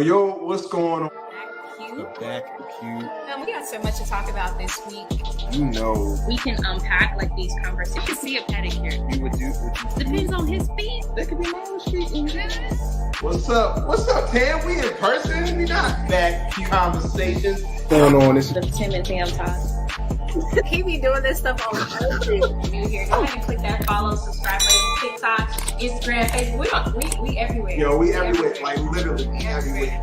Yo, what's going on? The Back Pew. We got so much to talk about this week. You know, We can unpack like these conversations. See a pedicure. You would do. Depends on his feet. There could be more street in there. what's up? What's up, Tam? We in person? We not Back Pew Conversations. What's going on? This The Tim and Tam talk. He be doing this stuff on purpose. You here? Go ahead and click that follow, subscribe button. TikTok, Instagram, Facebook. We everywhere. Yo, we everywhere. Like literally everywhere.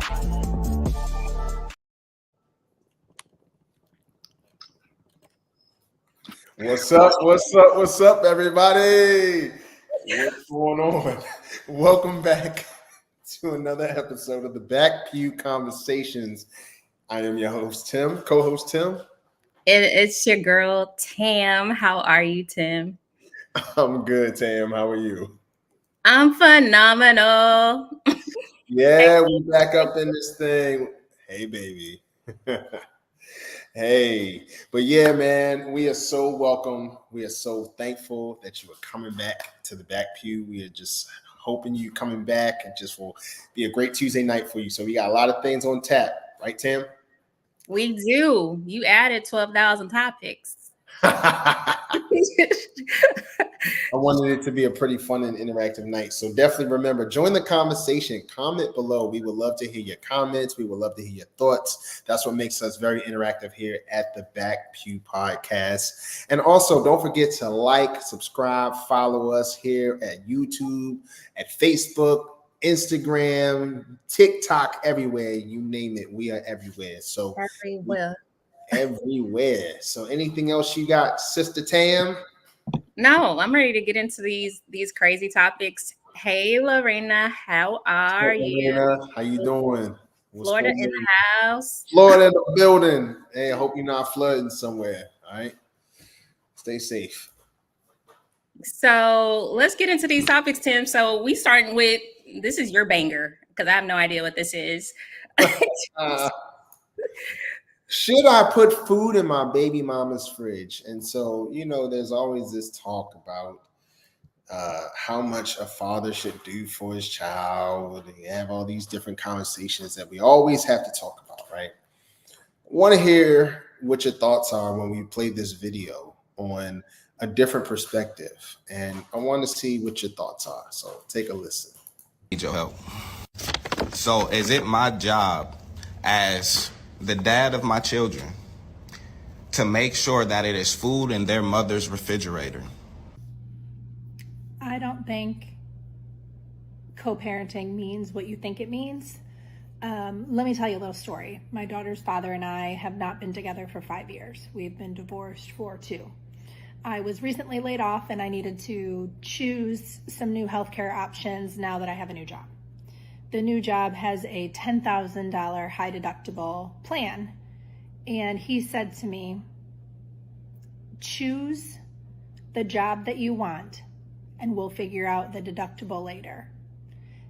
What's up? What's up? What's up, everybody? What's going on? Welcome back to another episode of the Back Pew Conversations. I am your host, Tim, co-host Tim. It's your girl, Tam. How are you, Tim? I'm good, Tam. How are you? I'm phenomenal. Yeah, we back up in this thing. Hey, baby. Hey, but yeah, man, we are so welcome. We are so thankful that you are coming back to the Back Pew. We are just hoping you coming back and just will be a great Tuesday night for you. So we got a lot of things on tap, right, Tam? We do. You added 12,000 topics. I wanted it to be a pretty fun and interactive night. So definitely remember, join the conversation. Comment below. We would love to hear your comments. We would love to hear your thoughts. That's what makes us very interactive here at the Back Pew Podcast. And also, don't forget to like, subscribe, follow us here at YouTube, at Facebook, Instagram, TikTok, everywhere. You name it. We are everywhere. So everywhere. So anything else you got, Sister Tam? No, I'm ready to get into these crazy topics. Hey, Lorena, how are you? Lorena, how you doing? Florida in the house. Florida in the building. Hey, I hope you're not flooding somewhere. All right. Stay safe. So let's get into these topics, Tim. So we starting with, this is your banger, because I have no idea what this is. Should I put food in my baby mama's fridge? And so, there's always this talk about how much a father should do for his child. And you have all these different conversations that we always have to talk about, right? I want to hear what your thoughts are when we play this video on a different perspective. And I want to see what your thoughts are. So take a listen. Need your help. So is it my job as the dad of my children to make sure that it is food in their mother's refrigerator? I don't think co-parenting means what you think it means. Let me tell you a little story. My daughter's father and I have not been together for 5 years. We've been divorced for 2. I was recently laid off and I needed to choose some new healthcare options now that I have a new job. The new job has a $10,000 high deductible plan. And he said to me, choose the job that you want and we'll figure out the deductible later.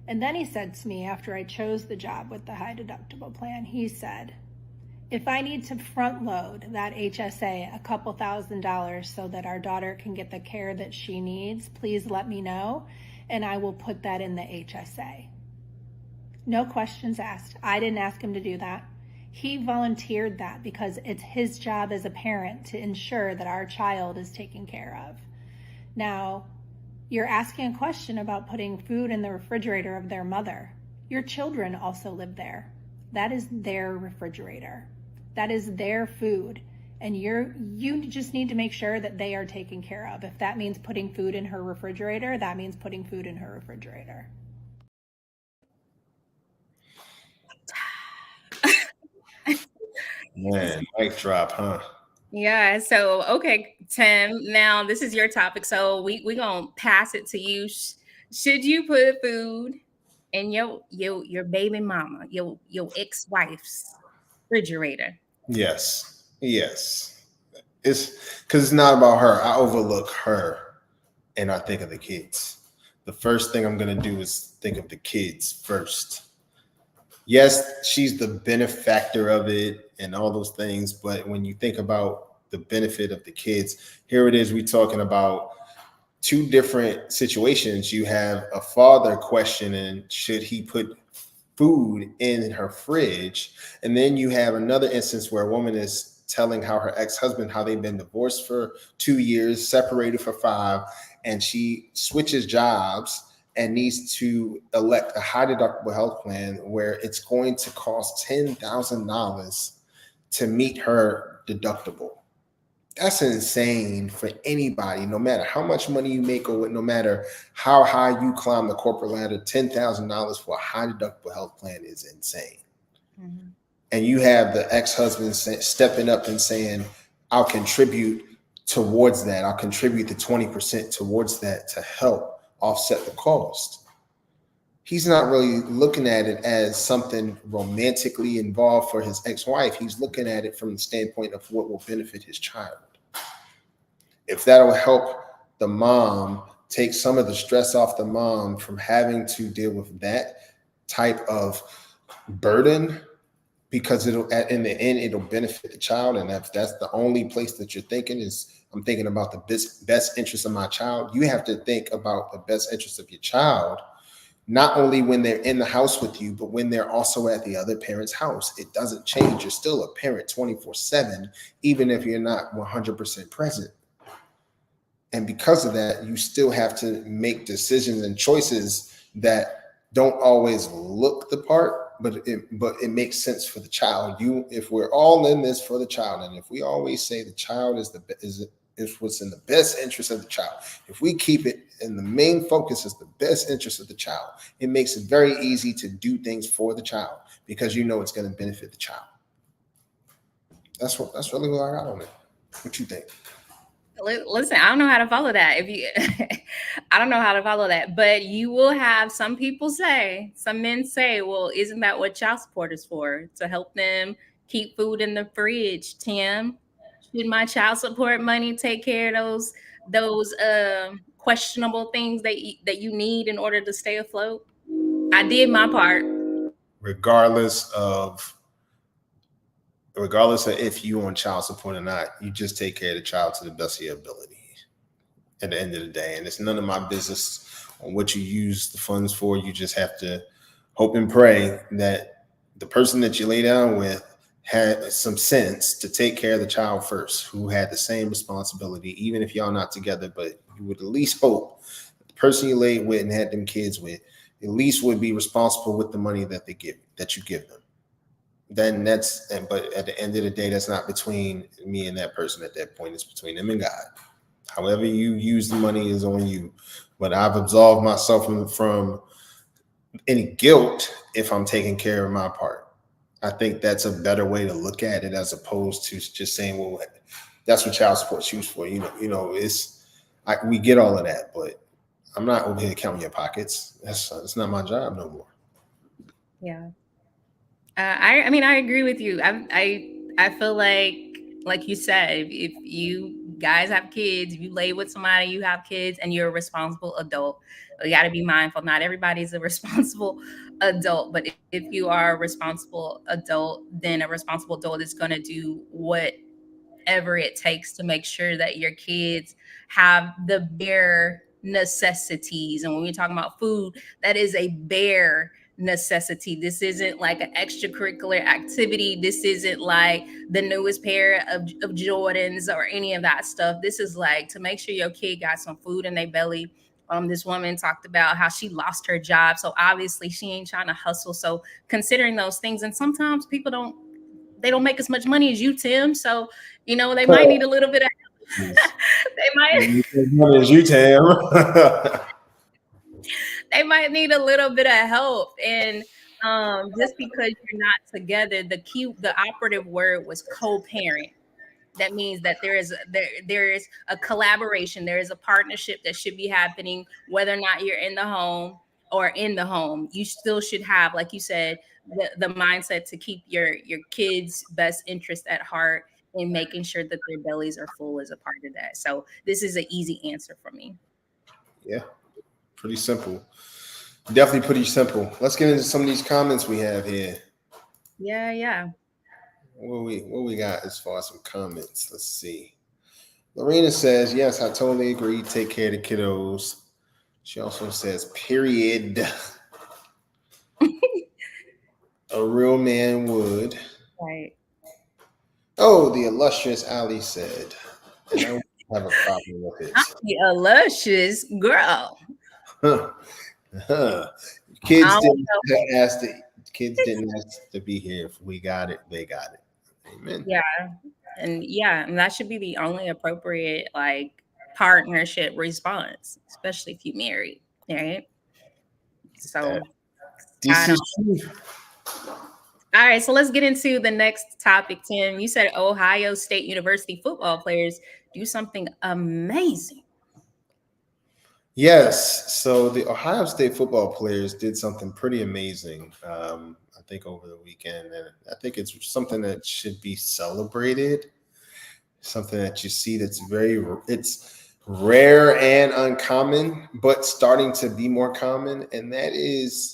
And then he said to me, after I chose the job with the high deductible plan, he said, if I need to front load that HSA a couple $1,000s so that our daughter can get the care that she needs, please let me know and I will put that in the HSA. No questions asked. I didn't ask him to do that. He volunteered that because it's his job as a parent to ensure that our child is taken care of. Now, you're asking a question about putting food in the refrigerator of their mother. Your children also live there. That is their refrigerator. That is their food. And you just need to make sure that they are taken care of. If that means putting food in her refrigerator, that means putting food in her refrigerator. Man, mic drop, huh? Yeah. So, okay, Tim, now this is your topic. So we going to pass it to you. Should you put food in your baby mama, your ex-wife's refrigerator? Yes. It's because it's not about her. I overlook her and I think of the kids. The first thing I'm going to do is think of the kids first. Yes, she's the benefactor of it and all those things. But when you think about the benefit of the kids, here it is. We're talking about 2 different situations. You have a father questioning, should he put food in her fridge. And then you have another instance where a woman is telling how her ex-husband, how they've been divorced for 2 years, separated for 5, and she switches jobs and needs to elect a high deductible health plan where it's going to cost $10,000 to meet her deductible. That's insane for anybody, no matter how much money you make or no matter how high you climb the corporate ladder. $10,000 for a high deductible health plan is insane. Mm-hmm. And you have the ex-husband stepping up and saying, I'll contribute towards that. I'll contribute the 20% towards that to help offset the cost. He's not really looking at it as something romantically involved for his ex-wife. He's looking at it from the standpoint of what will benefit his child. If that'll help the mom, take some of the stress off the mom from having to deal with that type of burden, because it'll, in the end, it'll benefit the child. And if that's the only place that you're thinking is, I'm thinking about the best interest of my child, you have to think about the best interest of your child, not only when they're in the house with you, but when they're also at the other parent's house. It doesn't change. You're still a parent 24/7, even if you're not 100% present. And because of that, you still have to make decisions and choices that don't always look the part, but it makes sense for the child. If we're all in this for the child, and if we always say the child is what's in the best interest of the child, if we keep it and the main focus is the best interest of the child, it makes it very easy to do things for the child because you know it's going to benefit the child. That's really what I got on it. What you think? Listen, I don't know how to follow that. I don't know how to follow that, but you will have some men say, well, isn't that what child support is for? To help them keep food in the fridge, Tim? Should my child support money take care of those questionable things that you need in order to stay afloat? I did my part. Regardless of if you on child support or not, you just take care of the child to the best of your ability at the end of the day. And it's none of my business on what you use the funds for. You just have to hope and pray that the person that you lay down with had some sense to take care of the child first, who had the same responsibility, even if y'all not together, but you would at least hope that the person you laid with and had them kids with at least would be responsible with the money that you give them. Then but at the end of the day, that's not between me and that person at that point. It's between them and God. However you use the money is on you. But I've absolved myself from any guilt if I'm taking care of my part. I think that's a better way to look at it as opposed to just saying, well, that's what child support's used for. We get all of that, but I'm not over here counting your pockets. That's not my job no more. Yeah. I mean, I agree with you. I feel like you said, if you guys have kids, if you lay with somebody, you have kids, and you're a responsible adult, you got to be mindful. Not everybody's a responsible adult, but if you are a responsible adult, then a responsible adult is going to do whatever it takes to make sure that your kids have the bare necessities. And when we're talking about food, that is a bare necessity. This isn't like an extracurricular activity. This isn't like the newest pair of Jordans or any of that stuff. This is like to make sure your kid got some food in their belly. This woman talked about how she lost her job, so obviously she ain't trying to hustle. So considering those things, and sometimes people don't make as much money as you, Tim. So they might need a little bit of help. They might as you, Tim. They might need a little bit of help. And just because you're not together, the operative word was co-parent. That means that there is a collaboration, there is a partnership that should be happening, whether or not you're in the home or in the home. You still should have, like you said, the mindset to keep your kids' best interest at heart and making sure that their bellies are full as a part of that. So this is an easy answer for me. Yeah. Pretty simple. Definitely pretty simple. Let's get into some of these comments we have here. Yeah. What we got as far as some comments? Let's see. Lorena says, yes, I totally agree. Take care of the kiddos. She also says, period. A real man would. Right. Oh, the illustrious Ali said, and I wouldn't have a problem with I'm it. the illustrious girl. Huh. Huh. I Kids don't didn't know. ask to, kids didn't ask to be here. If we got it, they got it. Amen. Yeah. And that should be the only appropriate like partnership response, especially if you married. Right. That, So I this don't. is true. All right, so let's get into the next topic, Tim. You said Ohio State University football players do something amazing. Yes. So the Ohio State football players did something pretty amazing. I think over the weekend, and I think it's something that should be celebrated. Something that you see that's it's rare and uncommon, but starting to be more common, and that is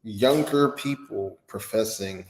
younger people professing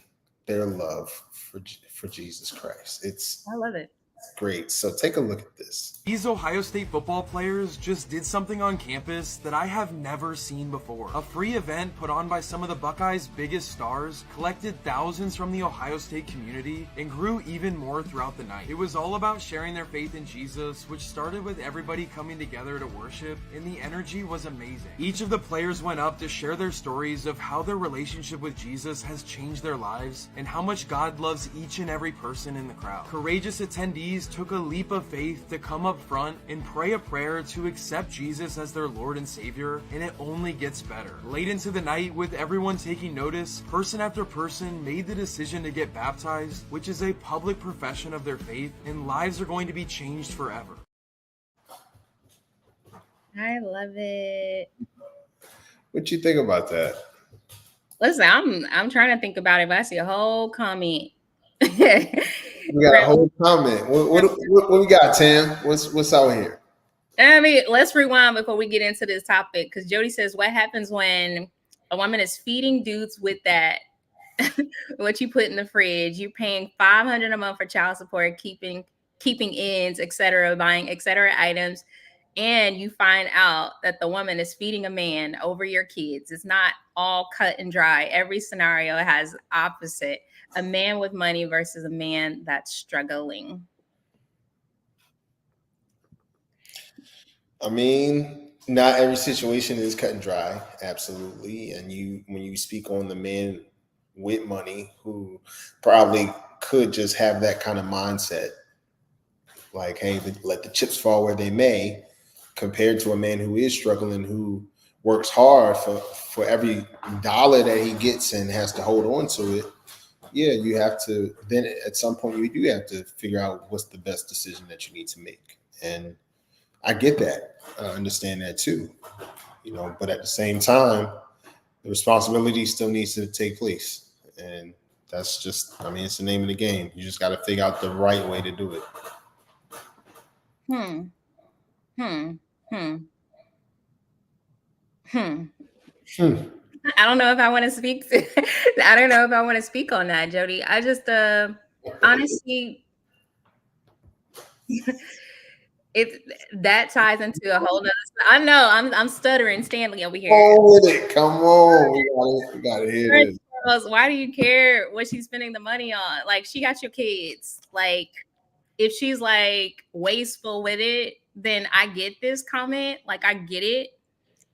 their love for Jesus Christ. It's I love it. great. So take a look at this. These Ohio State football players just did something on campus that I have never seen before. A free event put on by some of the Buckeyes' biggest stars collected thousands from the Ohio State community and grew even more throughout the night. It was all about sharing their faith in Jesus, which started with everybody coming together to worship, and the energy was amazing. Each of the players went up to share their stories of how their relationship with Jesus has changed their lives and how much God loves each and every person in the crowd. Courageous attendees took a leap of faith to come up front and pray a prayer to accept Jesus as their Lord and Savior, and it only gets better. Late into the night, with everyone taking notice, person after person made the decision to get baptized, which is a public profession of their faith, and lives are going to be changed forever. I love it. What you think about that? Listen, I'm trying to think about it, but I see a whole comment. We got a whole comment. What we got, Tam? What's out here? I mean, let's rewind before we get into this topic, because Jody says, what happens when a woman is feeding dudes with that? What you put in the fridge? You're paying $500 a month for child support, keeping ends, etc., buying etc. items, and you find out that the woman is feeding a man over your kids. It's not all cut and dry. Every scenario has opposite. A man with money versus a man that's struggling. I mean, not every situation is cut and dry, absolutely. And when you speak on the man with money who probably could just have that kind of mindset, like, hey, let the chips fall where they may, compared to a man who is struggling, who works hard for every dollar that he gets and has to hold on to it. Yeah, you have to, then at some point you do have to figure out what's the best decision that you need to make. And I get that. I understand that too. But at the same time, the responsibility still needs to take place. And that's just, I mean, it's the name of the game. You just got to figure out the right way to do it. Hmm. Hmm. Hmm. Hmm. Hmm. I don't know if I want to speak. I don't know if I want to speak on that, Jody. I just honestly, it that ties into a whole nother. I know I'm stuttering, Stanley over here. Come on with it. Come on. We gotta hear this. Why do you care what she's spending the money on? Like, she got your kids. Like, if she's like wasteful with it, then I get this comment. Like, I get it.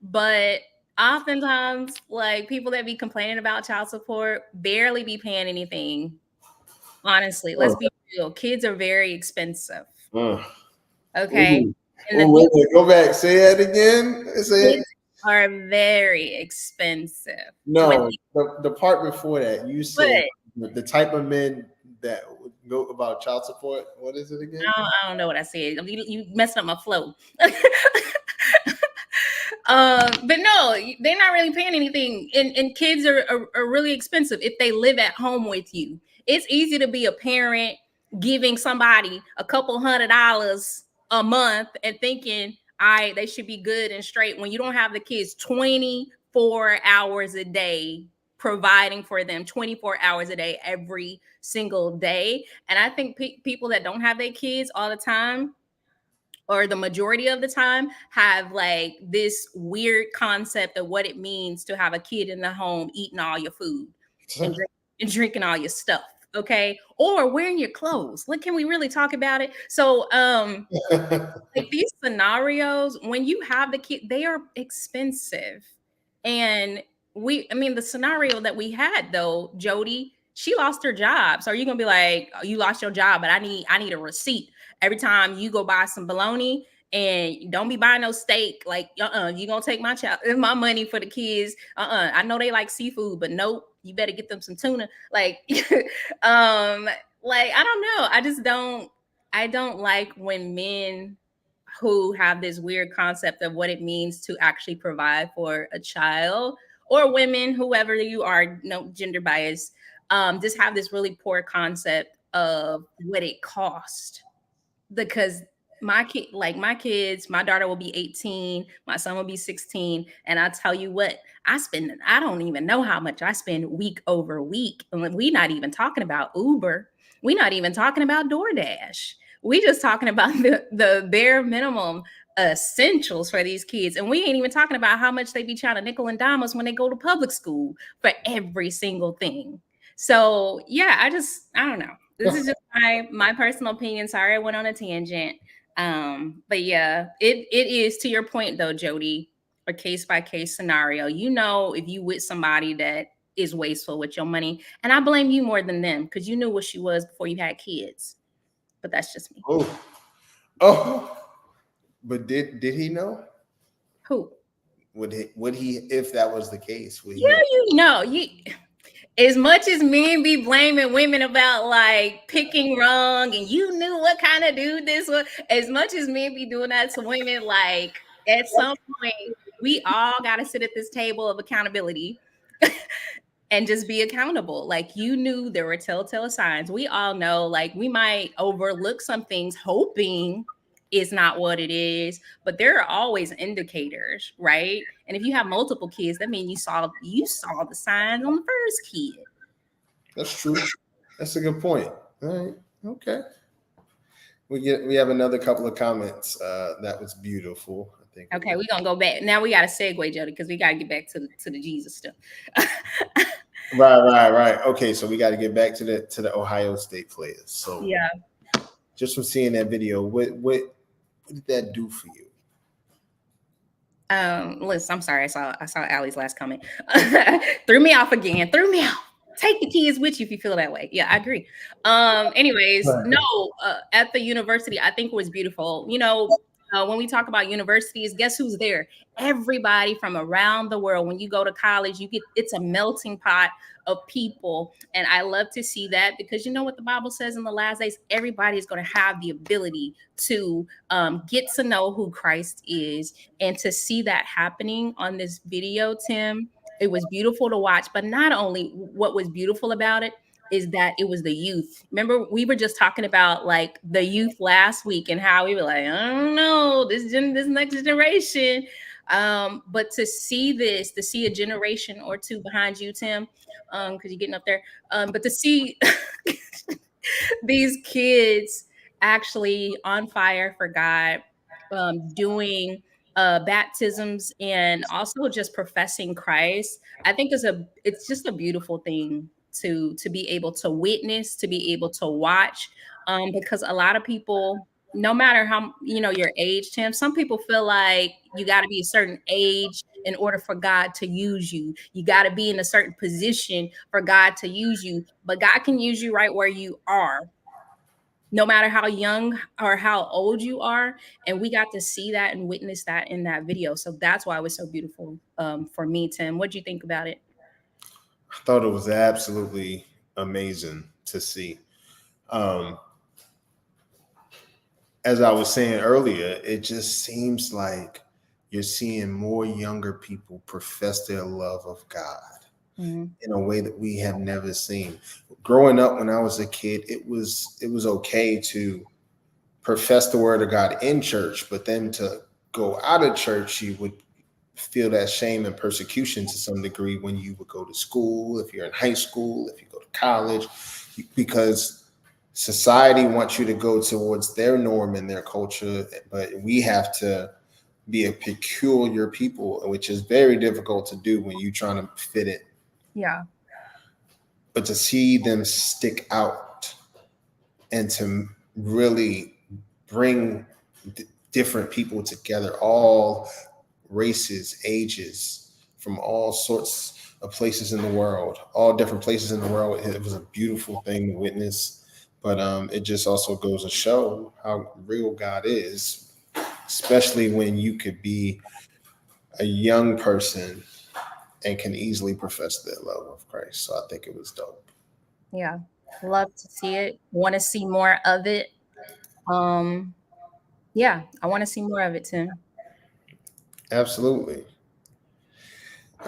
But oftentimes, like, people that be complaining about child support barely be paying anything. Honestly, let's be real. Kids are very expensive. Okay. And wait, go back. Say that again. Say it. Are very expensive. No, the part before that, you said the type of men that would go about child support. What is it again? I don't know what I said. You messed up my flow. But no, they're not really paying anything. And kids are really expensive if they live at home with you. It's easy to be a parent giving somebody a couple $100 a month and thinking, all right, they should be good and straight, when you don't have the kids 24 hours a day, providing for them 24 hours a day, every single day. And I think people that don't have their kids all the time, or the majority of the time, have like this weird concept of what it means to have a kid in the home eating all your food. and drinking all your stuff. Okay. Or wearing your clothes. Like, can we really talk about it? So, like these scenarios, when you have the kid, they are expensive. And the scenario that we had though, Jody, she lost her job. So are you gonna be like, oh, you lost your job, but I need a receipt every time you go buy some bologna, and don't be buying no steak. Like, you gonna take my money for the kids. I know they like seafood, but nope, you better get them some tuna. Like, like I don't know. I don't like when men who have this weird concept of what it means to actually provide for a child, or women, whoever you are, no gender bias, just have this really poor concept of what it cost. Because my kids, my daughter will be 18, my son will be 16, and I tell you what, I don't even know how much I spend week over week. And we're not even talking about Uber, we're not even talking about DoorDash, we just talking about the bare minimum essentials for these kids. And we ain't even talking about how much they be trying to nickel and dime us when they go to public school for every single thing. So yeah, I don't know. This is just my personal opinion. Sorry, I went on a tangent. But yeah, it is, to your point though, Jody, a case by case scenario. You know, if you with somebody that is wasteful with your money, and I blame you more than them, because you knew what she was before you had kids. But that's just me. Oh, but did he know? Who? Would he, if that was the case? As much as men be blaming women about like picking wrong, and you knew what kind of dude this was, as much as men be doing that to women, like at some point we all got to sit at this table of accountability and just be accountable. Like, you knew there were telltale signs. We all know, like, we might overlook some things hoping it's not what it is, but there are always indicators, right? And if you have multiple kids, that means you saw the signs on the first kid. That's true. That's a good point. All right. Okay. We have another couple of comments. That was beautiful. I think. Okay, we're gonna go back. Now we gotta segue, Jody, because we gotta get back to the Jesus stuff. Right. Okay, so we got to get back to the Ohio State players. So yeah, just from seeing that video, what did that do for you? Listen, I'm sorry. I saw Allie's last comment. Threw me off again. Threw me off. Take the kids with you if you feel that way. Yeah, I agree. Anyways, no, at the university, I think it was beautiful. You know, when we talk about universities, guess who's there? Everybody from around the world. When you go to college, it's a melting pot of people. And I love to see that, because you know what the Bible says in the last days, everybody is going to have the ability to get to know who Christ is. And to see that happening on this video, Tim, it was beautiful to watch. But not only what was beautiful about it is that it was the youth. Remember, we were just talking about like the youth last week and how we were like, I don't know, this next generation. But to see a generation or two behind you, Tim, because you're getting up there. But to see these kids actually on fire for God, doing baptisms, and also just professing Christ, I think it's just a beautiful thing to be able to witness, to be able to watch, because a lot of people, no matter how, your age, Tim, some people feel like you got to be a certain age in order for God to use you. You got to be in a certain position for God to use you, but God can use you right where you are, no matter how young or how old you are. And we got to see that and witness that in that video. So that's why it was so beautiful for me, Tim. What'd you think about it? I thought it was absolutely amazing to see. As I was saying earlier, it just seems like you're seeing more younger people profess their love of God in a way that we have never seen. Growing up when I was a kid, it was okay to profess the word of God in church, but then to go out of church, you would feel that shame and persecution to some degree when you would go to school, if you're in high school, if you go to college, because society wants you to go towards their norm and their culture, but we have to be a peculiar people, which is very difficult to do when you're trying to fit it. Yeah. but to see them stick out and to really bring different people together, all races, ages, from all sorts of places in the world, all different places in the world. It was a beautiful thing to witness, but it just also goes to show how real God is, especially when you could be a young person and can easily profess that love of Christ. So I think it was dope. Yeah, love to see it. Want to see more of it. Yeah, I want to see more of it, Tim. Absolutely.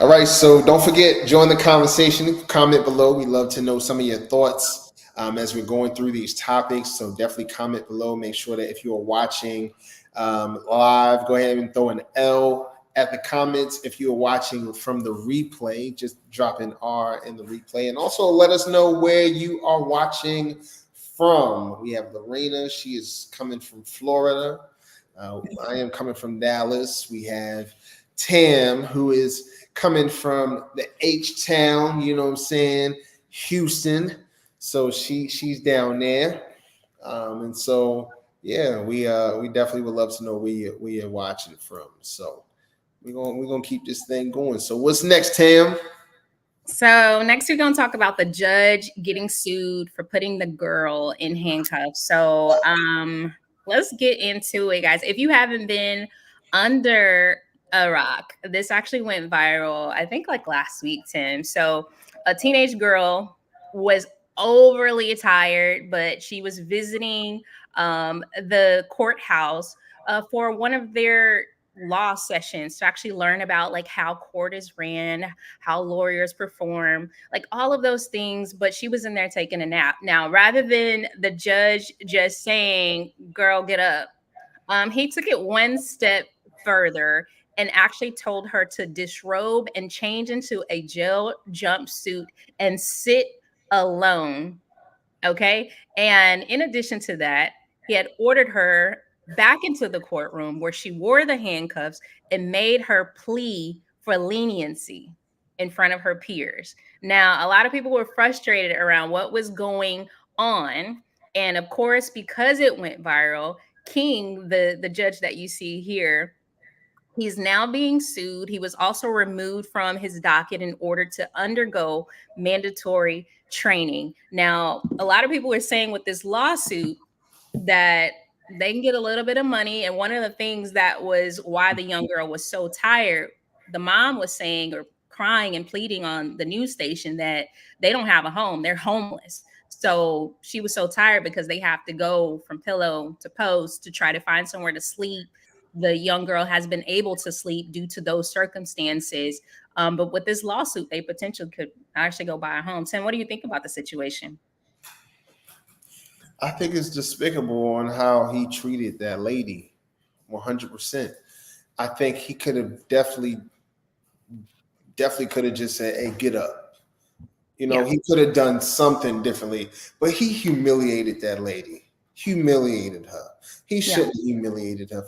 All right, so don't forget, join the conversation. Comment below. We love to know some of your thoughts as we're going through these topics. So definitely comment below. Make sure that if you are watching live, go ahead and throw an L at the comments. If you are watching from the replay, just drop an R in the replay. And also let us know where you are watching from. We have Lorena. She is coming from Florida. I am coming from Dallas. We have Tam, who is coming from the H-Town, you know what I'm saying, Houston. So she's down there. And so, yeah, we definitely would love to know where you're watching from. So we're gonna keep this thing going. So what's next, Tam? So next we're going to talk about the judge getting sued for putting the girl in handcuffs. So let's get into it, guys. If you haven't been under a rock, this actually went viral, I think like last week, Tim. So a teenage girl was overly tired, but she was visiting the courthouse for one of their law sessions to actually learn about like how court is ran, how lawyers perform, like all of those things. But she was in there taking a nap. Now, rather than the judge just saying, girl, get up, he took it one step further and actually told her to disrobe and change into a jail jumpsuit and sit alone. Okay. And in addition to that, he had ordered her back into the courtroom where she wore the handcuffs and made her plea for leniency in front of her peers. Now, a lot of people were frustrated around what was going on. And of course, because it went viral, King, the judge that you see here, he's now being sued. He was also removed from his docket in order to undergo mandatory training. Now, a lot of people are saying with this lawsuit that they can get a little bit of money. And one of the things that was why the young girl was so tired, the mom was saying or crying and pleading on the news station that they don't have a home. They're homeless. So she was so tired because they have to go from pillow to post to try to find somewhere to sleep. The young girl has been able to sleep due to those circumstances. But with this lawsuit, they potentially could actually go buy a home. Tim, what do you think about the situation? I think it's despicable on how he treated that lady, 100%. I think he could have definitely could have just said, hey, get up. You know, He could have done something differently, but he humiliated that lady, humiliated her. He shouldn't have humiliated her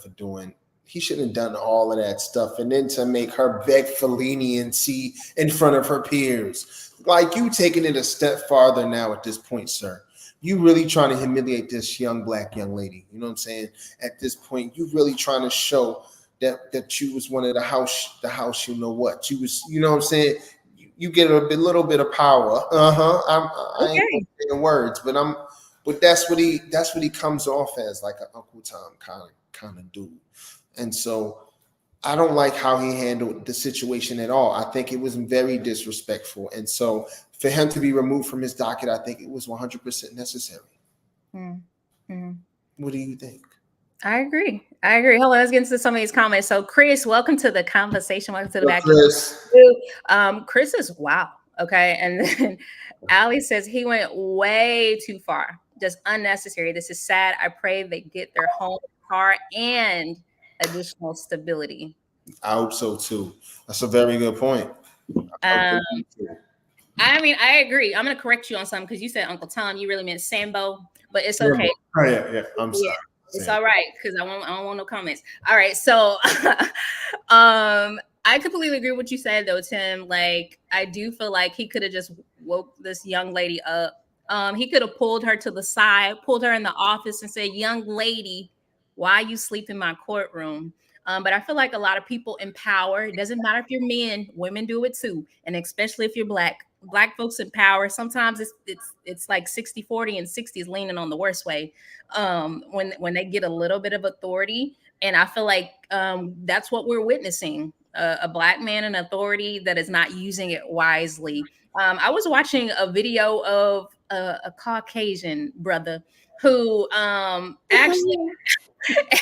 he shouldn't have done all of that stuff. And then to make her beg for leniency in front of her peers. Like, you taking it a step farther now at this point, sir. You really trying to humiliate this black young lady. You know what I'm saying? At this point, you really trying to show that you was one of the house, you know what? You was, you know what I'm saying? You get a little bit of power. I ain't saying words, but that's what he comes off as, like an Uncle Tom kind of dude. And so I don't like how he handled the situation at all. I think it was very disrespectful. And so for him to be removed from his docket, I think it was 100% necessary. Mm-hmm. What do you think? I agree. Hold on, let's get into some of these comments. So Chris, welcome to the conversation. Welcome to the back. Chris. Chris is wow. Okay. And then Allie says he went way too far. Just unnecessary. This is sad. I pray they get their home, car, and additional stability. I hope so too. That's a very good point. I mean, I agree. I'm going to correct you on something because you said Uncle Tom. You really meant Sambo, but it's okay. Oh, yeah. I'm sorry. It's all right because I don't want no comments. All right. So I completely agree with what you said though, Tim. Like, I do feel like he could have just woke this young lady up. He could have pulled her to the side, pulled her in the office and said, "Young lady, why you sleep in my courtroom?" But I feel like a lot of people in power, it doesn't matter if you're men, women do it too. And especially if you're black folks in power, sometimes it's like 60-40 and 60 is leaning on the worst way. When they get a little bit of authority. And I feel like that's what we're witnessing, a black man in authority that is not using it wisely. I was watching a video of a Caucasian brother who actually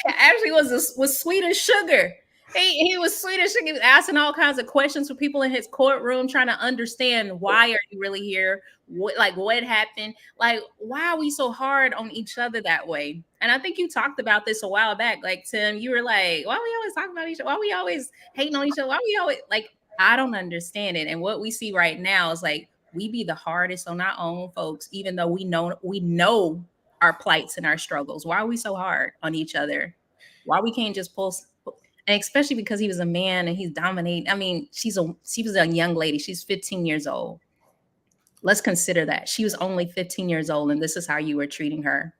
actually was sweet as sugar. He was sweet as sugar. He was asking all kinds of questions for people in his courtroom, trying to understand why are you really here? What happened? Like, why are we so hard on each other that way? And I think you talked about this a while back. Like, Tim, you were like, why we always talking about each other? Why we always hating on each other? Why we always like, I don't understand it. And what we see right now is like we be the hardest on our own folks, even though we know our plights and our struggles. Why are we so hard on each other? Why we can't just pull? And especially because he was a man and he's dominating. I mean, she was a young lady. She's 15 years old. Let's consider that she was only 15 years old, and this is how you were treating her.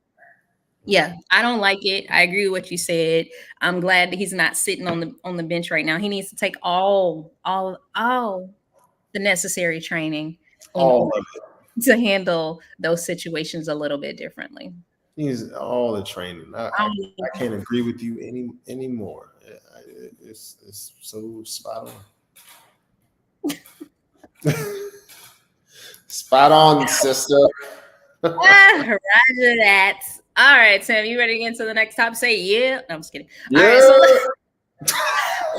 Yeah, I don't like it. I agree with what you said. I'm glad that he's not sitting on the bench right now. He needs to take all the necessary training All of it. to handle those situations a little bit differently. He's all the training. I can't agree with you anymore. It's so spot on. Spot on, sister. Roger that. All right, Tim, you ready to get into the next topic? Say yeah. No, I'm just kidding. Yeah. All right, so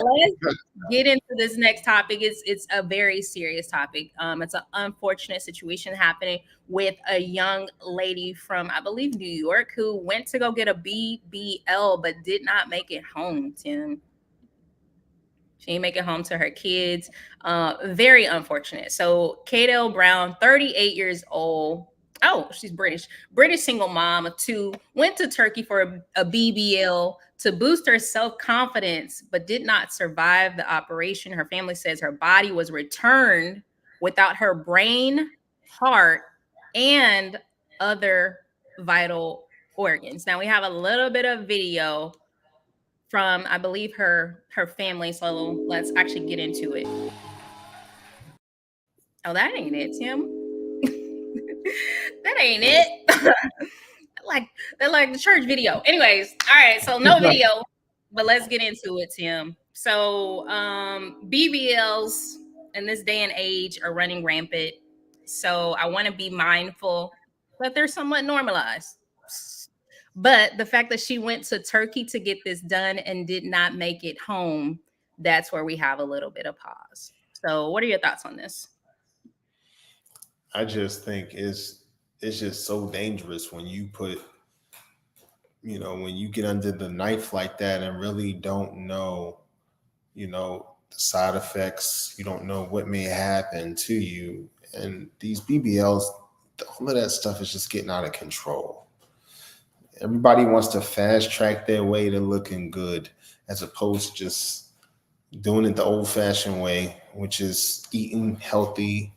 let's get into this next topic. It's a very serious topic. It's an unfortunate situation happening with a young lady from, I believe, New York, who went to go get a BBL but did not make it home, Tim. She didn't make it home to her kids. Very unfortunate. So Kadel Brown, 38 years old. Oh, she's British single mom of two, went to Turkey for a BBL to boost her self-confidence, but did not survive the operation. Her family says her body was returned without her brain, heart, and other vital organs. Now we have a little bit of video from, I believe, her family. So let's actually get into it. Oh, that ain't it, Tim. That ain't it. like the church video. Anyways, all right. So no video, but let's get into it, Tim. So BBLs in this day and age are running rampant. So I want to be mindful that they're somewhat normalized. But the fact that she went to Turkey to get this done and did not make it home, that's where we have a little bit of pause. So what are your thoughts on this? I just think it's just so dangerous when you put, when you get under the knife like that and really don't know, the side effects. You don't know what may happen to you. And these BBLs, all of that stuff is just getting out of control. Everybody wants to fast track their way to looking good as opposed to just doing it the old fashioned way, which is eating healthy,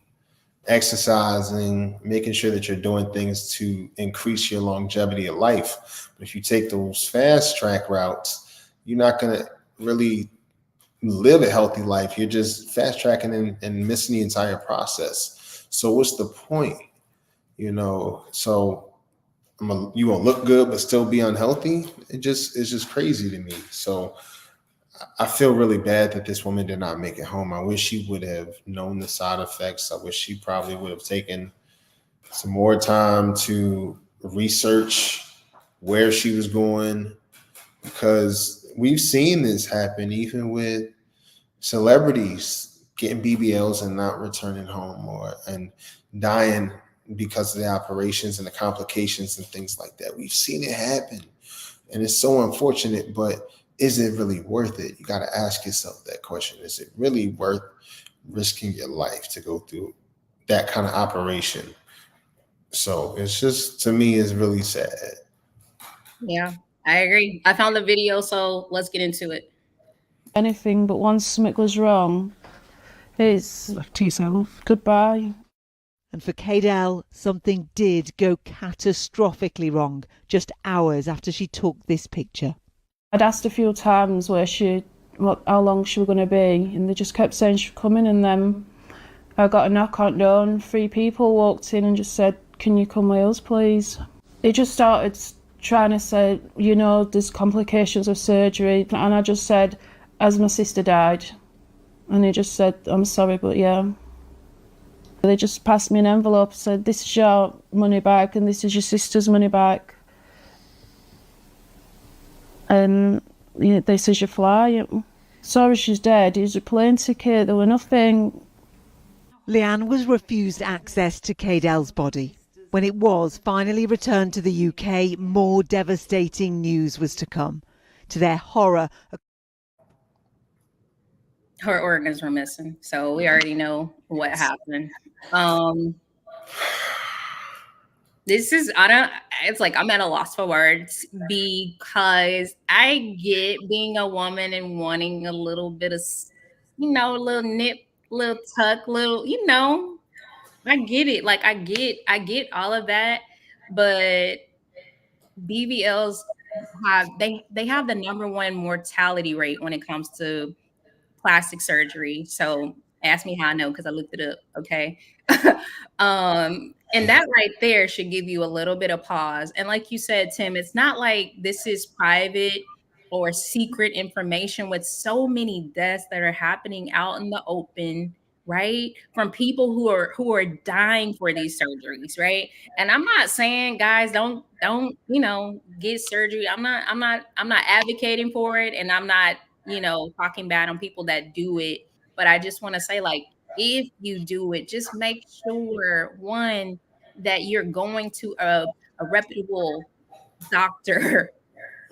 exercising, making sure that you're doing things to increase your longevity of life. But if you take those fast track routes, you're not going to really live a healthy life. You're just fast tracking and missing the entire process. So what's the point? So you gonna look good but still be unhealthy? It's just crazy to me. So I feel really bad that this woman did not make it home. I wish she would have known the side effects. I wish she probably would have taken some more time to research where she was going, because we've seen this happen even with celebrities getting BBLs and not returning home and dying because of the operations and the complications and things like that. We've seen it happen, and it's so unfortunate, but is it really worth it? You got to ask yourself that question. Is it really worth risking your life to go through that kind of operation? So it's just, to me, it's really sad. Yeah, I agree. I found the video, so let's get into it. anything, but once something goes wrong, it's left to yourself. Goodbye. And for Cadell, something did go catastrophically wrong just hours after she took this picture. I'd asked a few times how long she was going to be, and they just kept saying she was coming, and then I got a knock on the door and 3 people walked in and just said, "Can you come with us, please?" They just started trying to say, there's complications of surgery, and I just said, "As my sister died," and he just said, "I'm sorry, but yeah." They just passed me an envelope, said, "This is your money back and this is your sister's money back. And this is your flight." Sorry, she's dead. It was a plane ticket. There were nothing. Leanne was refused access to Cadell's body. When it was finally returned to the UK, more devastating news was to come. To their horror, Her organs were missing, so we already know what happened. It's like I'm at a loss for words because I get being a woman and wanting a little bit of, a little nip, little tuck, I get it. Like I get all of that, but BBLs they have the number 1 mortality rate when it comes to plastic surgery. So ask me how I know, because I looked it up. Okay. And that right there should give you a little bit of pause. And like you said, Tim, it's not like this is private or secret information with so many deaths that are happening out in the open, right? From people who are dying for these surgeries, right? And I'm not saying, guys, don't get surgery. I'm not advocating for it, and I'm not talking bad on people that do it. But I just want to say, like, if you do it, just make sure, one, that you're going to a reputable doctor,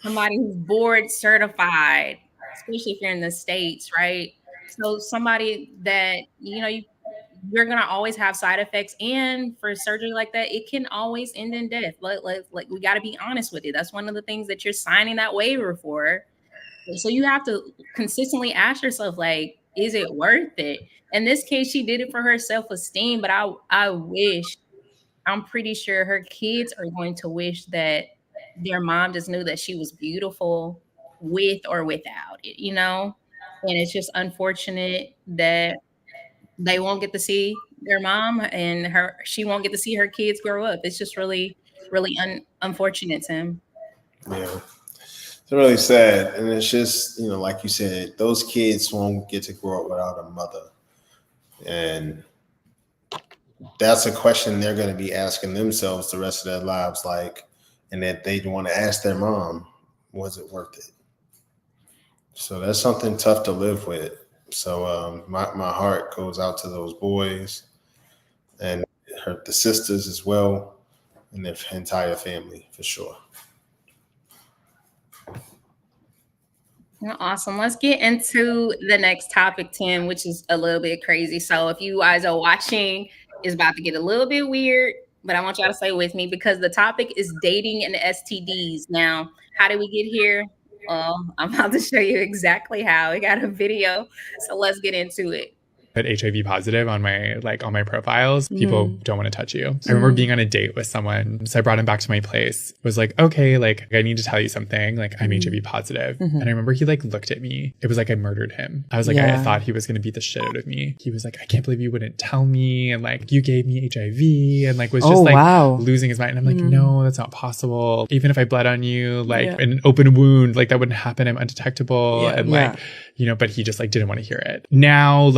somebody who's board certified, especially if you're in the States, right? So somebody that, you're going to always have side effects. And for surgery like that, it can always end in death. Like we got to be honest with it. That's one of the things that you're signing that waiver for. So you have to consistently ask yourself, like, is it worth it? In this case, she did it for her self-esteem, but I'm pretty sure her kids are going to wish that their mom just knew that she was beautiful with or without it, And it's just unfortunate that they won't get to see their mom, and she won't get to see her kids grow up. It's just really, really unfortunate, Tim. Yeah. It's really sad. And it's just, like you said, those kids won't get to grow up without a mother. And that's a question they're going to be asking themselves the rest of their lives, and that they want to ask their mom, was it worth it? So that's something tough to live with. So my heart goes out to those boys and the sisters as well, and their entire family, for sure. Awesome. Let's get into the next topic, Tim, which is a little bit crazy. So if you guys are watching, it's about to get a little bit weird, but I want y'all to stay with me because the topic is dating and STDs. Now, how did we get here? Well, I'm about to show you exactly how. We got a video, so let's get into it. Put HIV positive on my profiles. People don't want to touch you. I remember being on a date with someone. So I brought him back to my place. Was like, okay, I need to tell you something. I'm HIV positive. And I remember he looked at me. It was like I murdered him. I was like, I thought he was going to beat the shit out of me. He was like, I can't believe you wouldn't tell me. And you gave me HIV, and was just losing his mind. And I'm like, no, that's not possible. Even if I bled on you, in an open wound, that wouldn't happen. I'm undetectable. But he just didn't want to hear it. Now,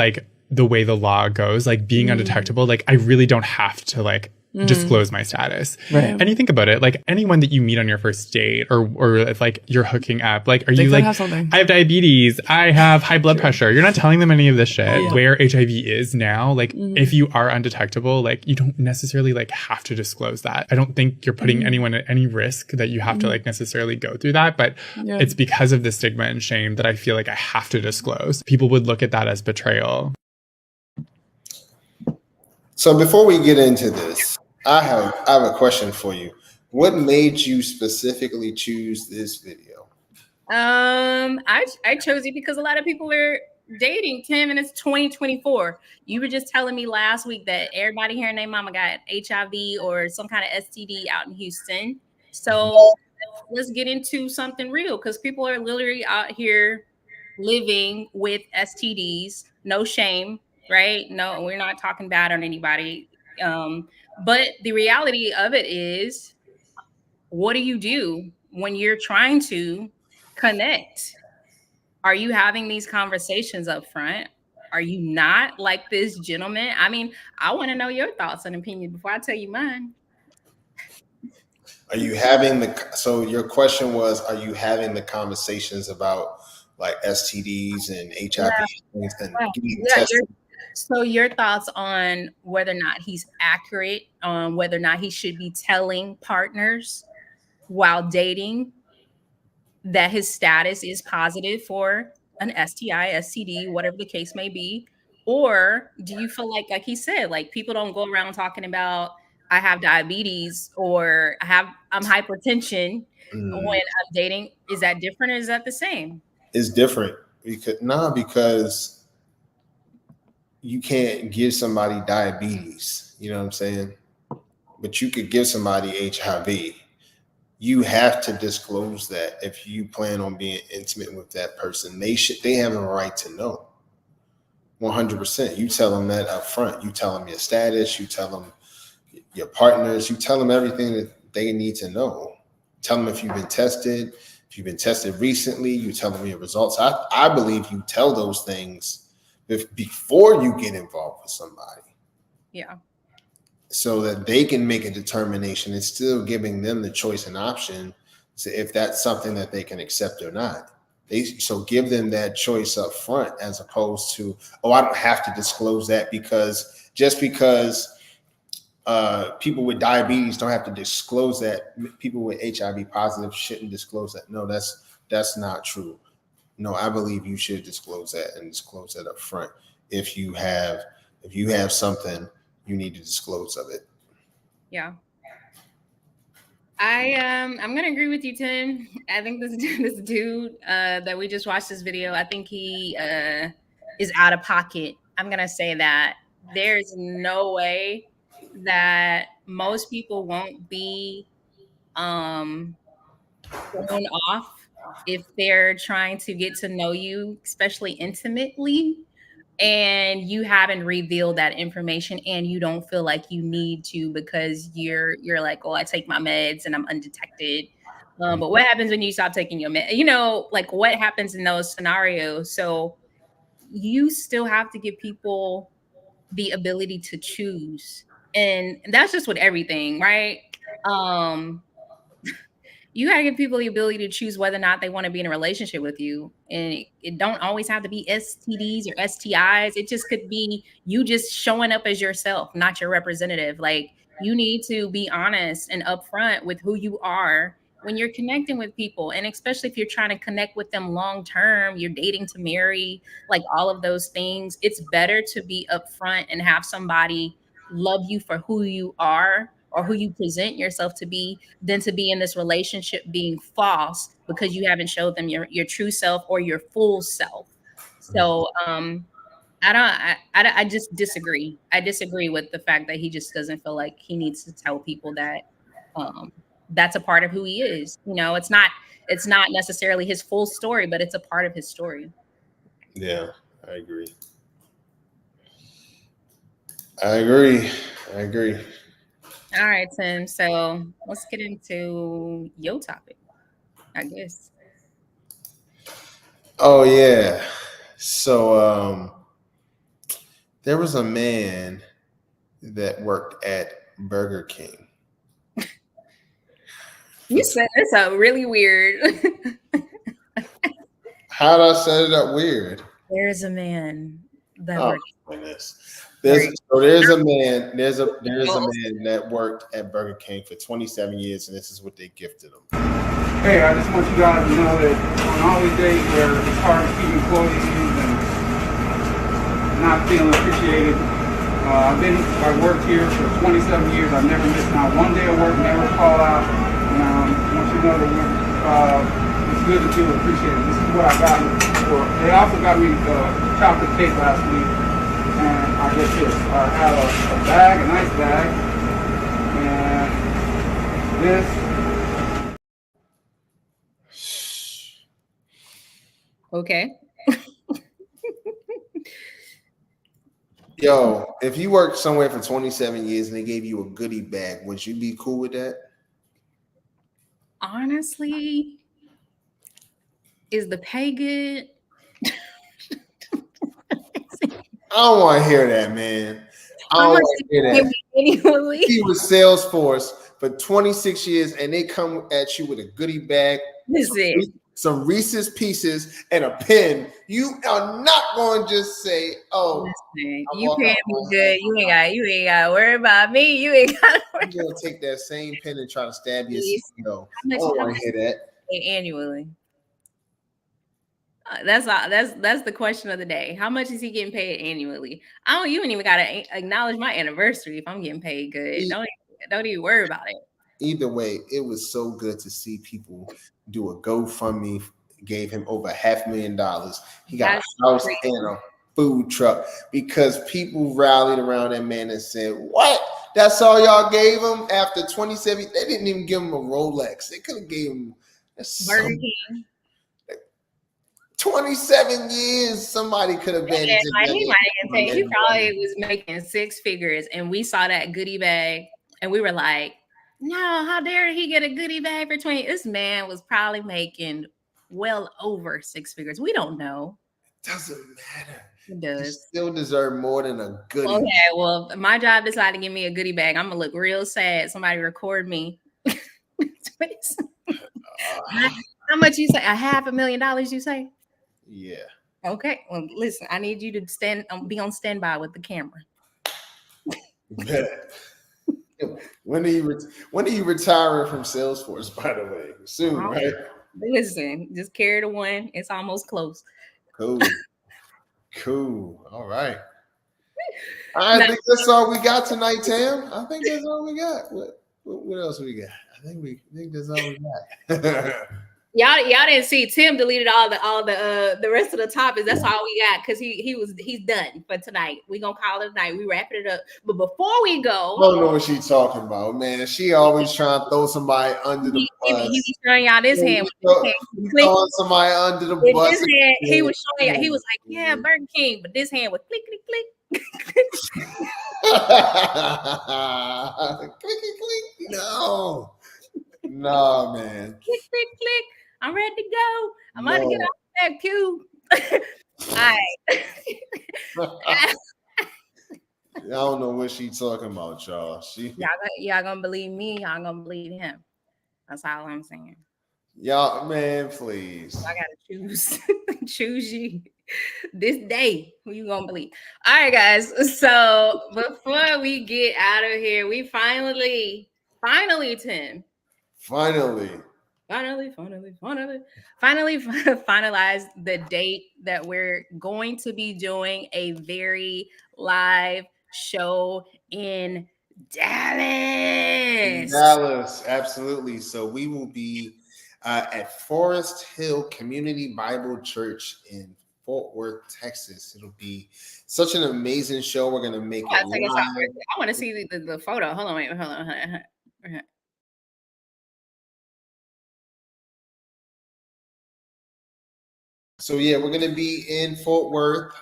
the way the law goes, being undetectable, I really don't have to disclose my status. Right. And you think about it, anyone that you meet on your first date or if you're hooking up, are you I have diabetes, I have high blood pressure. You're not telling them any of this shit. Yeah. Where HIV is now, if you are undetectable, you don't necessarily have to disclose that. I don't think you're putting anyone at any risk that you have to necessarily go through that. But it's because of the stigma and shame that I feel I have to disclose. People would look at that as betrayal. So before we get into this, I have a question for you. What made you specifically choose this video? I chose you because a lot of people are dating, Tim, and it's 2024. You were just telling me last week that everybody here and their mama got HIV or some kind of STD out in Houston. So let's get into something real, because people are literally out here living with STDs. No shame, right? No, we're not talking bad on anybody. But the reality of it is, what do you do when you're trying to connect? Are you having these conversations up front? Are you not, like this gentleman? I mean, I want to know your thoughts and opinion before I tell you mine. Are you having so your question was, are you having the conversations about like STDs and HIV and getting tested? So your thoughts on whether or not he's accurate, on whether or not he should be telling partners while dating that his status is positive for an STI, STD, whatever the case may be? Or do you feel like he said, like, people don't go around talking about, I have diabetes or I'm hypertension when I'm dating? Is that different or is that the same? It's different because you can't give somebody diabetes, you know what I'm saying? But you could give somebody HIV. You have to disclose that if you plan on being intimate with that person. They have a right to know. 100%. You tell them that up front. You tell them your status. You tell them your partners. You tell them everything that they need to know. Tell them if you've been tested. If you've been tested recently, you tell them your results. I believe you tell those things before you get involved with somebody. Yeah. So that they can make a determination. It's still giving them the choice and option to if that's something that they can accept or not. So give them that choice up front, as opposed to, I don't have to disclose that because people with diabetes don't have to disclose that. People with HIV positive shouldn't disclose that. No, that's not true. No, I believe you should disclose that and disclose that up front. If you have something, you need to disclose of it. Yeah. I'm gonna agree with you, Tim. I think this dude that we just watched this video, I think he is out of pocket. I'm gonna say that there's no way that most people won't be thrown off if they're trying to get to know you, especially intimately, and you haven't revealed that information and you don't feel like you need to because you're like, I take my meds and I'm undetected. But what happens when you stop taking your meds? Like, what happens in those scenarios? So you still have to give people the ability to choose. And that's just with everything, right? You got to give people the ability to choose whether or not they want to be in a relationship with you. And it don't always have to be STDs or STIs. It just could be you just showing up as yourself, not your representative. Like, you need to be honest and upfront with who you are when you're connecting with people. And especially if you're trying to connect with them long term, you're dating to marry, like all of those things. It's better to be upfront and have somebody love you for who you are or who you present yourself to be, than to be in this relationship being false because you haven't showed them your true self or your full self. So I just disagree. I disagree with the fact that he just doesn't feel like he needs to tell people that that's a part of who he is. It's not necessarily his full story, but it's a part of his story. Yeah, I agree. I agree. All right, Tim. So let's get into your topic, I guess. Oh, yeah. So there was a man that worked at Burger King. You said it's a really weird. How did I set it up weird? There's a man that worked. Goodness. There's a man that worked at Burger King for 27 years, and this is what they gifted him. Hey, I just want you guys to know that on all these days where it's hard to keep employees and not feeling appreciated, I worked here for 27 years. I've never missed not one day of work, never call out. And I want you to know that we're it's good to feel appreciated. This is what I got for. They also got me chocolate cake last week, and I get this. I have a bag, a nice bag, and this. Okay. Yo, if you worked somewhere for 27 years and they gave you a goodie bag, would you be cool with that? Honestly, is the pay good? I don't want to hear that, man. I don't want to hear that. Annually? He was Salesforce for 26 years and they come at you with a goodie bag, some Reese's Pieces, and a pen. You are not going to just say, "Oh, listen, you paying me good. You ain't got to worry about me. You ain't got to worry." You're going to take that same pen and try to stab your CEO. I don't want to hear that. Annually. That's the question of the day. How much is he getting paid annually? You ain't even gotta acknowledge my anniversary if I'm getting paid good. Don't even worry about it. Either way, it was so good to see people do a GoFundMe, gave him over $500,000. He got a house and a food truck because people rallied around that man and said, "What? That's all y'all gave him after 27?" They didn't even give him a Rolex. They could have gave him Burger King. 27 years, somebody could have been. He probably was making six figures, and we saw that goodie bag, and we were like, "No, how dare he get a goodie bag for 20?" This man was probably making well over six figures. We don't know. Doesn't matter. It does. You still deserve more than a goodie. Okay, well, if my job decided to give me a goodie bag, I'm gonna look real sad. Somebody record me. How much you say? $500,000? You say? Yeah. Okay. Well, listen, I need you to be on standby with the camera. When are you retiring from Salesforce, by the way? Soon, right? Listen, just carry the one. It's almost close. Cool. All right. I think that's all we got tonight, Tam. I think that's all we got. What else we got? I think that's all we got. Y'all didn't see Tim deleted all the rest of the topics. That's all we got because he's done for tonight. We gonna call it a night. We wrapping it up. But before we go, I don't know what she's talking about, man. She always trying to throw somebody under the bus. He was showing y'all this hand. Throwing somebody under the bus. This hand, he was showing y'all. He was like, "Yeah, Burger King," but this hand was click click click. Click click. No, man. Click click click. I'm ready to go. I'm about to get off Back Pew. All right. I don't know what she's talking about, y'all. Y'all gonna believe me. Y'all gonna believe him. That's all I'm saying. Y'all, man, please. I gotta choose you this day. Who you gonna believe? All right, guys. So before we get out of here, we finally, Tim. Finally finalize the date that we're going to be doing a very live show in Dallas. Absolutely. So we will be at Forest Hill Community Bible Church in Fort Worth, Texas. It'll be such an amazing show. We're gonna make it live. I want to see the photo. Hold on. So yeah, we're gonna be in Fort Worth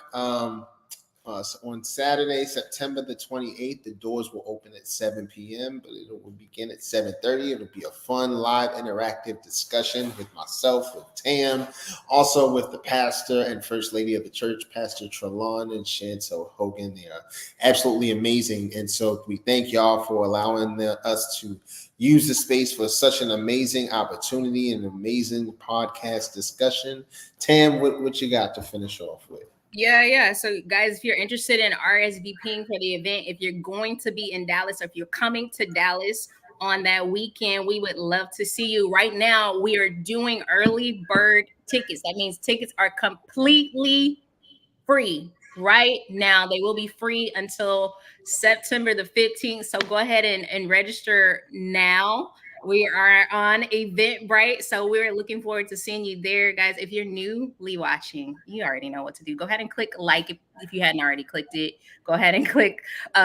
on Saturday, September the 28th. The doors will open at 7 p.m., but it will begin at 7:30. It'll be a fun, live, interactive discussion with myself, with Tam, also with the pastor and first lady of the church, Pastor Trelon and Chantel Hogan. They are absolutely amazing, and so we thank y'all for allowing us to use the space for such an amazing opportunity and amazing podcast discussion. Tam, what you got to finish off with? Yeah. So guys, if you're interested in RSVPing for the event, if you're going to be in Dallas, or if you're coming to Dallas on that weekend, we would love to see you. Right now, we are doing early bird tickets. That means tickets are completely free. Right now, they will be free until September the 15th. So go ahead and register now. We are on Eventbrite, so we're looking forward to seeing you there, guys. If you're newly watching, you already know what to do. Go ahead and click like if you hadn't already clicked it. Go ahead and click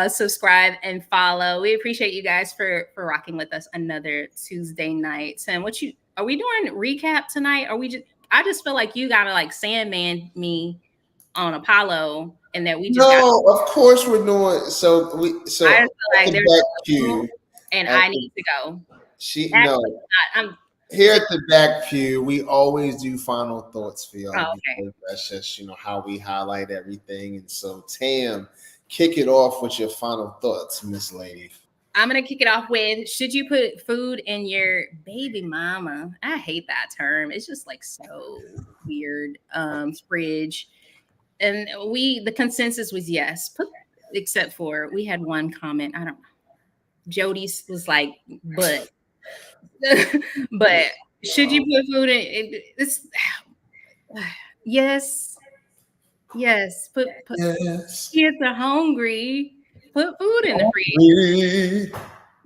subscribe and follow. We appreciate you guys for rocking with us another Tuesday night. Sam, are we doing recap tonight? I just feel like you gotta like Sandman me on Apollo, and that we just of course we're doing I just feel like there's Back Pew, and I need to go. I'm here at the Back Pew. We always do final thoughts for y'all. Oh, okay. That's just how we highlight everything. And so, Tam, kick it off with your final thoughts, Miss Lady. I'm gonna kick it off with: should you put food in your baby mama? I hate that term. It's just like so weird. Fridge. And the consensus was yes, except for we had one comment. I don't know. Jody was like, but should you put food in this? Yes. Put yes. Kids are hungry. Put food in the fridge.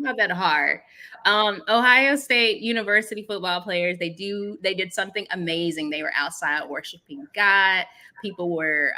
Not that hard. Ohio State University football players, they did something amazing. They were outside worshiping God. People were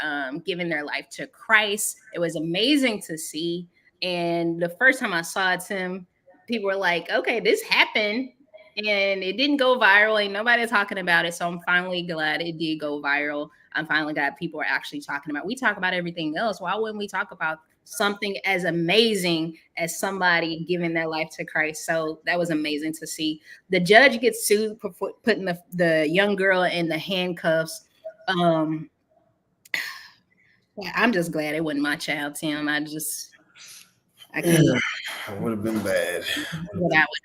giving their life to Christ. It was amazing to see. And the first time I saw it, Tim, people were like, okay, this happened. And it didn't go viral. Ain't nobody talking about it. So I'm finally glad it did go viral. I'm finally glad people are actually talking about it. We talk about everything else. Why wouldn't we talk about something as amazing as somebody giving their life to Christ? So that was amazing to see. The judge gets sued for putting the young girl in the handcuffs. I'm just glad it wasn't my child, Tim. I can't. It would have been bad. What I would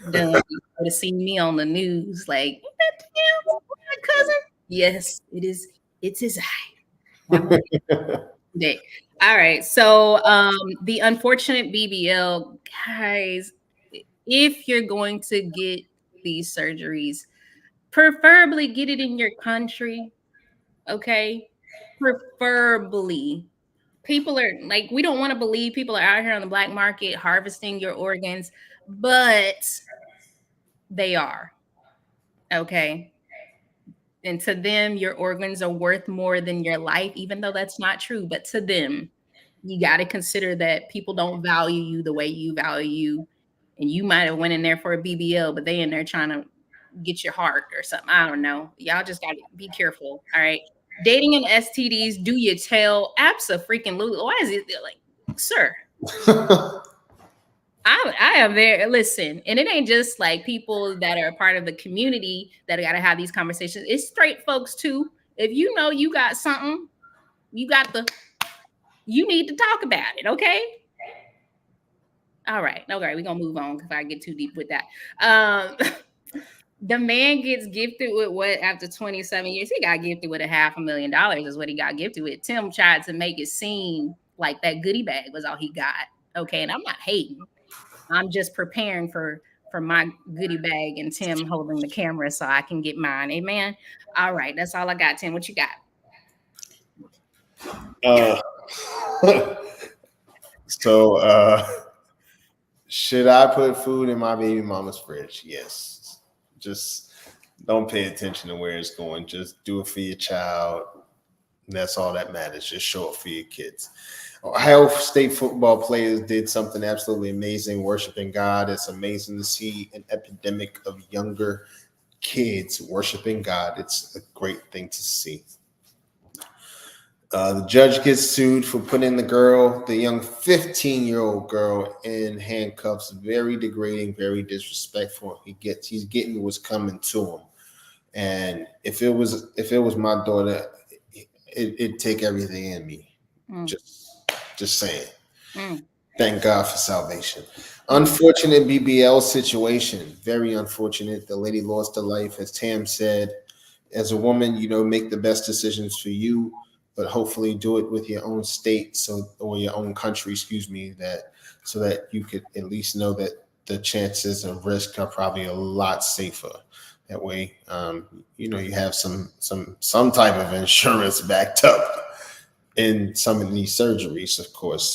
have done, would have seen me on the news like, that Tim, my cousin? Yes, it is. It's his eye. All right. So the unfortunate BBL, guys, if you're going to get these surgeries, preferably get it in your country. Okay. Preferably. People are like, we don't want to believe people are out here on the black market harvesting your organs, but they are. Okay. And to them, your organs are worth more than your life, even though that's not true. But to them, you got to consider that people don't value you the way you value you. And you might have went in there for a BBL, but they in there trying to get your heart or something. I don't know. Y'all just got to be careful. All right. Dating and STDs, do you tell? Abso-freaking-lutely. Why is it like, sir? I am there. Listen, and it ain't just like people that are part of the community that got to have these conversations. It's straight folks too. If you know you got something, you need to talk about it. Okay. All right. Okay. We're going to move on because I get too deep with that. The man gets gifted with what after 27 years? He got gifted with $500,000 is what he got gifted with. Tim tried to make it seem like that goodie bag was all he got. Okay. And I'm not hating. I'm just preparing for my goodie bag and Tim holding the camera so I can get mine. Amen. All right. That's all I got, Tim. What you got? Should I put food in my baby mama's fridge? Yes. Just don't pay attention to where it's going. Just do it for your child. And that's all that matters. Just show it for your kids. Ohio State football players did something absolutely amazing, worshiping God. It's amazing to see an epidemic of younger kids worshiping God. It's a great thing to see. The judge gets sued for putting the young 15-year-old girl in handcuffs. Very degrading, very disrespectful. He's getting what's coming to him. And if it was my daughter, it'd take everything in me. Just saying. Thank God for salvation. Unfortunate BBL situation. Very unfortunate. The lady lost her life. As Tam said, as a woman, make the best decisions for you, but hopefully do it with your own state or your own country, so that you could at least know that the chances of risk are probably a lot safer. That way, you have some type of insurance backed up in some of these surgeries, of course.